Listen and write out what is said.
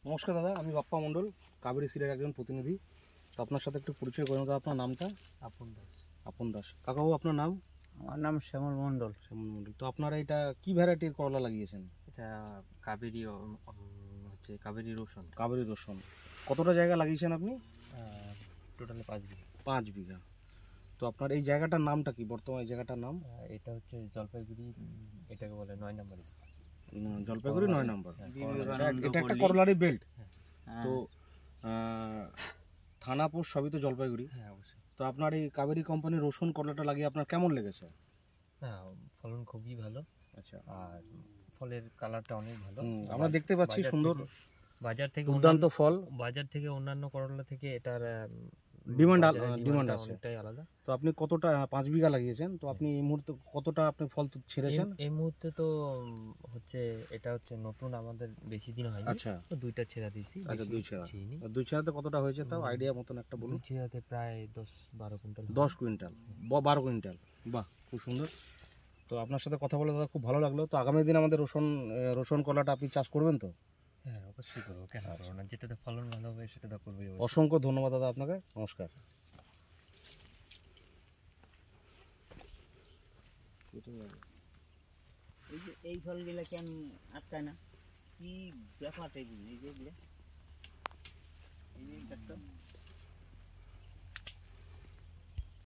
নমস্কার দাদা, আমি বাপ্পা মণ্ডল, কাবেরী সিডের একজন প্রতিনিধি। তো আপনার সাথে একটু পরিচয় করে দাদা, আপনার নামটা? আপন দাস। আপন দাস। কাকাবাবু আপনার নাম? আমার নাম শ্যামল মণ্ডল। শ্যামল মণ্ডল। তো আপনারা এটা কি ভ্যারাইটির করলা লাগিয়েছেন? এটা কাবেরী হচ্ছে কাবেরী রসুন। কাবেরী রসুন। কতটা জায়গা লাগিয়েছেন আপনি? টোটালি 5 বিঘা। 5 বিঘা। তো আপনার এই জায়গাটার নামটা কি, বর্তমান এই জায়গাটার নাম? এটা হচ্ছে জলপাইগুড়ি, এটাকে বলে 9 নম্বর স্কুল। জলপাইগুড়ি 9 নম্বর। হ্যাঁ, এটা একটা করলারই বেল্ট। হ্যাঁ। তো থানা পোস্ট সবই তো জলপাইগুড়ি। হ্যাঁ, অবশ্যই। তো আপনার এই কাবেরী কোম্পানির রসুন করলাটা লাগিয়ে আপনার কেমন লেগেছে? হ্যাঁ, ফলন খুবই ভালো। আচ্ছা। আর ফলের কালারটা অনেক ভালো। আমরা দেখতে পাচ্ছি সুন্দর বাজার থেকে দুর্দান্ত ফল। বাজার থেকে অন্যান্য করলা থেকে এটার ডিমান্ড ডিমান্ড আছে অনেকটাই আলাদা। তো আপনি কতটা 5 বিঘা লাগিয়েছেন, তো আপনি এই মুহূর্তে কতটা আপনি ফল ছেড়েছেন? এই মুহূর্তে তো হচ্ছে এটা হচ্ছে নতুন, আমাদের বেশি দিন হয়নি। আচ্ছা, তো 2টা ছেড়া দিয়েছি। আচ্ছা, 2 ছেড়া। 2 ছেড়াতে কতটা হয়েছে তাও আইডিয়া মতন একটা বলুন। 2 ছেড়াতে প্রায় 10-12 কুইন্টাল। 10 quintal, 12 quintal. বাহ, খুব সুন্দর। তো আপনার সাথে কথা বলে দাদা খুব ভালো লাগলো। তো আগামী দিন আমাদের রসুন কলাটা আপনি চাষ করবেন তো? হ্যাঁ, অবশ্যই করবো, কেন করবো না। যেটাতে ফলন ভালো হবে সেটা তো করবোই। অসংখ্য ধন্যবাদ দাদা আপনাকে। নমস্কার। এই ফলগুলা কেন আটকায় না? কি ব্যাপারটা এই যে এগুলো, এই যে দেখতো